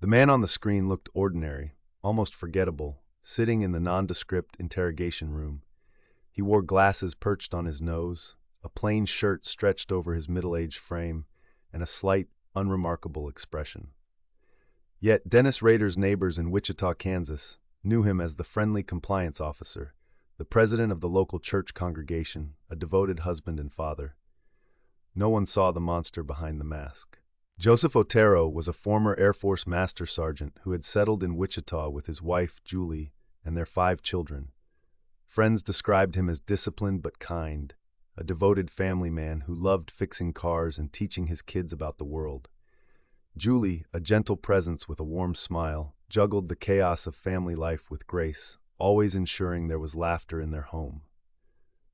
man on the screen looked ordinary, almost forgettable, sitting in the nondescript interrogation room. He wore glasses perched on his nose, a plain shirt stretched over his middle-aged frame, and a slight, unremarkable expression. Yet Dennis Rader's neighbors in Wichita, Kansas, knew him as the friendly compliance officer, the president of the local church congregation, a devoted husband and father. No one saw the monster behind the mask. Joseph Otero was a former Air Force Master Sergeant who had settled in Wichita with his wife, Julie, and their 5 children. Friends described him as disciplined but kind, a devoted family man who loved fixing cars and teaching his kids about the world. Julie, a gentle presence with a warm smile, juggled the chaos of family life with grace, always ensuring there was laughter in their home.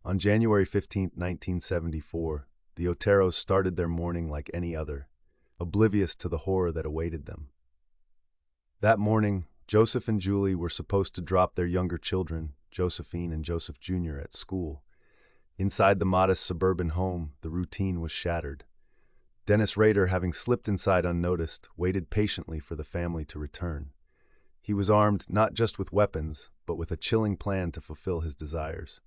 On January 15, 1974, the Oteros started their morning like any other, oblivious to the horror that awaited them. That morning, Joseph and Julie were supposed to drop their younger children, Josephine and Joseph Jr., at school. Inside the modest suburban home, the routine was shattered. Dennis Rader, having slipped inside unnoticed, waited patiently for the family to return. He was armed not just with weapons, but with a chilling plan to fulfill his desires.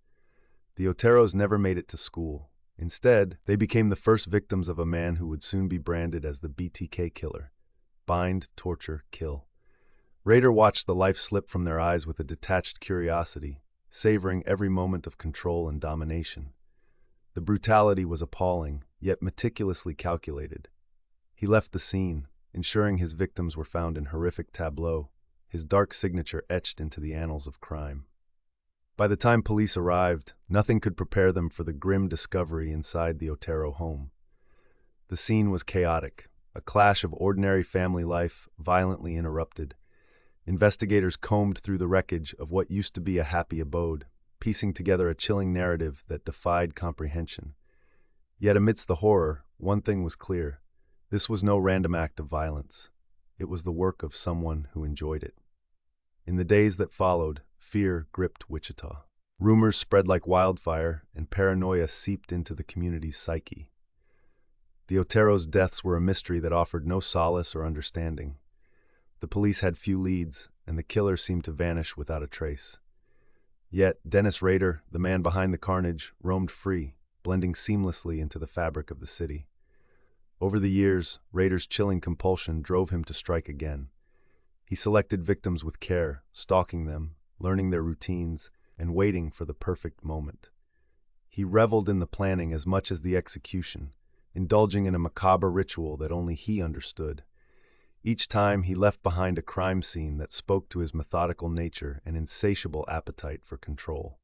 The Oteros never made it to school. Instead, they became the first victims of a man who would soon be branded as the BTK Killer. Bind, torture, kill. Rader watched the life slip from their eyes with a detached curiosity, savoring every moment of control and domination. The brutality was appalling, yet meticulously calculated. He left the scene, ensuring his victims were found in horrific tableau, his dark signature etched into the annals of crime. By the time police arrived, nothing could prepare them for the grim discovery inside the Otero home. The scene was chaotic, a clash of ordinary family life violently interrupted. Investigators combed through the wreckage of what used to be a happy abode, piecing together a chilling narrative that defied comprehension. Yet amidst the horror, one thing was clear. This was no random act of violence. It was the work of someone who enjoyed it. In the days that followed, fear gripped Wichita. Rumors spread like wildfire, and paranoia seeped into the community's psyche. The Oteros' deaths were a mystery that offered no solace or understanding. The police had few leads, and the killer seemed to vanish without a trace. Yet Dennis Rader, the man behind the carnage, roamed free, blending seamlessly into the fabric of the city. Over the years, Rader's chilling compulsion drove him to strike again. He selected victims with care, stalking them, learning their routines, and waiting for the perfect moment. He reveled in the planning as much as the execution, indulging in a macabre ritual that only he understood. Each time he left behind a crime scene that spoke to his methodical nature and insatiable appetite for control.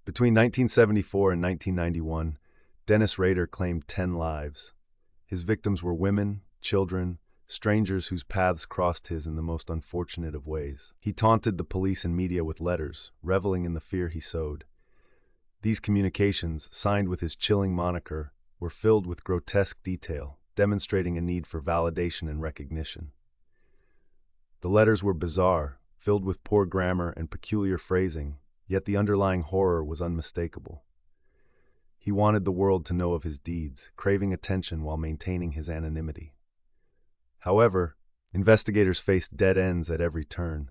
Between 1974 and 1991, Dennis Rader claimed 10 lives. His victims were women, children, strangers whose paths crossed his in the most unfortunate of ways. He taunted the police and media with letters, reveling in the fear he sowed. These communications, signed with his chilling moniker, were filled with grotesque detail, demonstrating a need for validation and recognition. The letters were bizarre, filled with poor grammar and peculiar phrasing, yet the underlying horror was unmistakable. He wanted the world to know of his deeds, craving attention while maintaining his anonymity. However, investigators faced dead ends at every turn.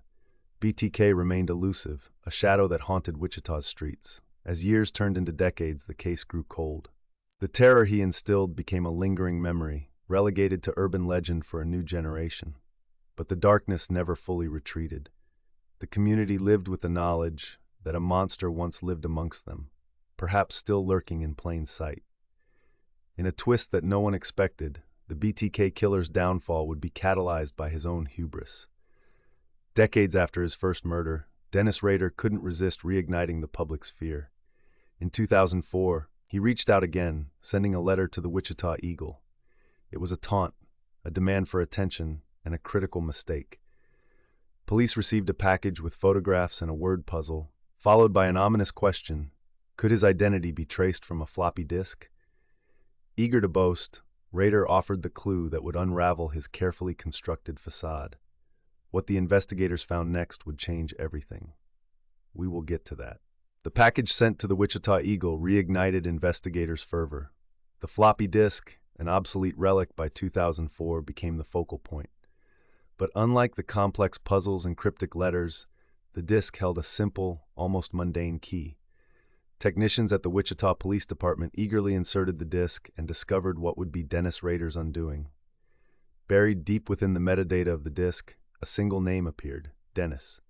BTK remained elusive, a shadow that haunted Wichita's streets. As years turned into decades, the case grew cold. The terror he instilled became a lingering memory, relegated to urban legend for a new generation. But the darkness never fully retreated. The community lived with the knowledge that a monster once lived amongst them, perhaps still lurking in plain sight. In a twist that no one expected, the BTK Killer's downfall would be catalyzed by his own hubris. Decades after his first murder, Dennis Rader couldn't resist reigniting the public's fear. In 2004, he reached out again, sending a letter to the Wichita Eagle. It was a taunt, a demand for attention, and a critical mistake. Police received a package with photographs and a word puzzle, followed by an ominous question: could his identity be traced from a floppy disk? Eager to boast, Rader offered the clue that would unravel his carefully constructed facade. What the investigators found next would change everything. We will get to that. The package sent to the Wichita Eagle reignited investigators' fervor. The floppy disk, an obsolete relic by 2004, became the focal point. But unlike the complex puzzles and cryptic letters, the disc held a simple, almost mundane key. Technicians at the Wichita Police Department eagerly inserted the disc and discovered what would be Dennis Rader's undoing. Buried deep within the metadata of the disc, a single name appeared: Dennis.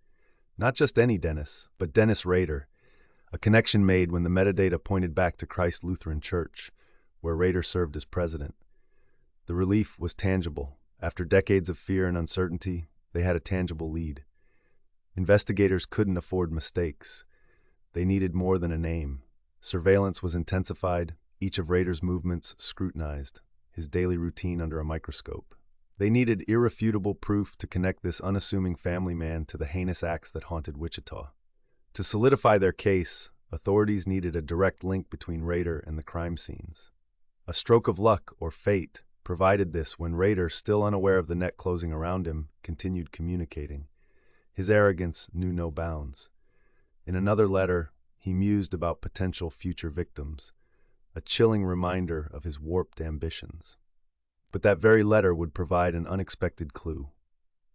Not just any Dennis, but Dennis Rader, a connection made when the metadata pointed back to Christ Lutheran Church, where Rader served as president. The relief was tangible. After decades of fear and uncertainty, they had a tangible lead. Investigators couldn't afford mistakes. They needed more than a name. Surveillance was intensified, each of Rader's movements scrutinized, his daily routine under a microscope. They needed irrefutable proof to connect this unassuming family man to the heinous acts that haunted Wichita. To solidify their case, authorities needed a direct link between Rader and the crime scenes. A stroke of luck, or fate, provided this when Rader, still unaware of the net closing around him, continued communicating. His arrogance knew no bounds. In another letter, he mused about potential future victims, a chilling reminder of his warped ambitions. But that very letter would provide an unexpected clue.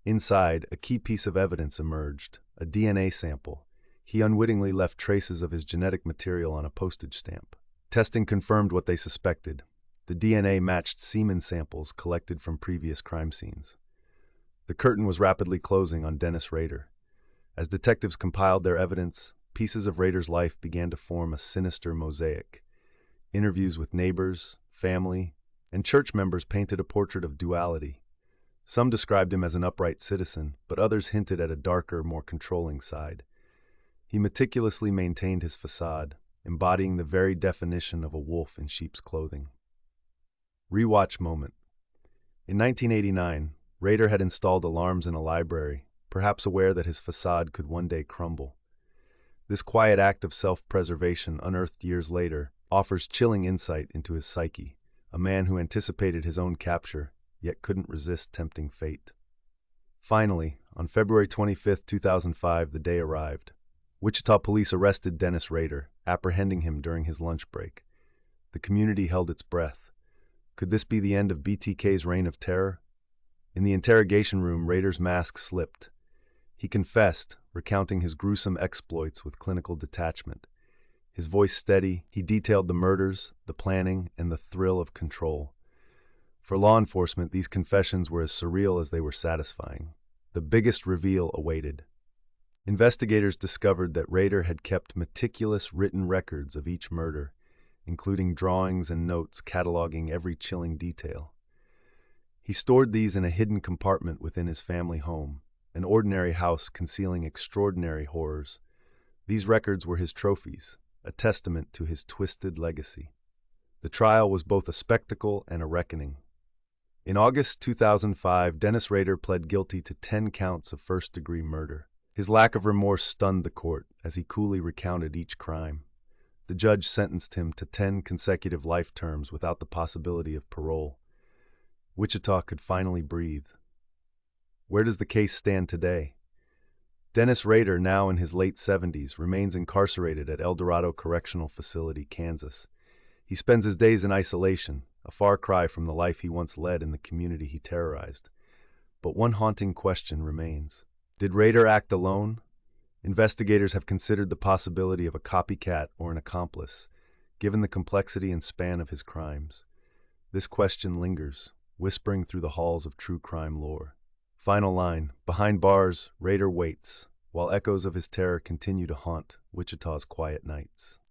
Inside, a key piece of evidence emerged: a DNA sample. He unwittingly left traces of his genetic material on a postage stamp. Testing confirmed what they suspected. The DNA matched semen samples collected from previous crime scenes. The curtain was rapidly closing on Dennis Rader. As detectives compiled their evidence, pieces of Rader's life began to form a sinister mosaic. Interviews with neighbors, family, and church members painted a portrait of duality. Some described him as an upright citizen, but others hinted at a darker, more controlling side. He meticulously maintained his facade, embodying the very definition of a wolf in sheep's clothing. Rewatch moment. In 1989, Rader had installed alarms in a library, perhaps aware that his facade could one day crumble. This quiet act of self-preservation, unearthed years later, offers chilling insight into his psyche, a man who anticipated his own capture, yet couldn't resist tempting fate. Finally, on February 25, 2005, the day arrived. Wichita police arrested Dennis Rader, apprehending him during his lunch break. The community held its breath. Could this be the end of BTK's reign of terror? In the interrogation room, Rader's mask slipped. He confessed, recounting his gruesome exploits with clinical detachment. His voice steady, he detailed the murders, the planning, and the thrill of control. For law enforcement, these confessions were as surreal as they were satisfying. The biggest reveal awaited. Investigators discovered that Rader had kept meticulous written records of each murder, including drawings and notes cataloging every chilling detail. He stored these in a hidden compartment within his family home, an ordinary house concealing extraordinary horrors. These records were his trophies, a testament to his twisted legacy. The trial was both a spectacle and a reckoning. In August 2005, Dennis Rader pled guilty to 10 counts of first-degree murder. His lack of remorse stunned the court as he coolly recounted each crime. The judge sentenced him to 10 consecutive life terms without the possibility of parole. Wichita could finally breathe. Where does the case stand today? Dennis Rader, now in his late 70s, remains incarcerated at El Dorado Correctional Facility, Kansas. He spends his days in isolation, a far cry from the life he once led in the community he terrorized. But one haunting question remains. Did Rader act alone? Investigators have considered the possibility of a copycat or an accomplice, given the complexity and span of his crimes. This question lingers, whispering through the halls of true crime lore. Final line: behind bars, Rader waits, while echoes of his terror continue to haunt Wichita's quiet nights.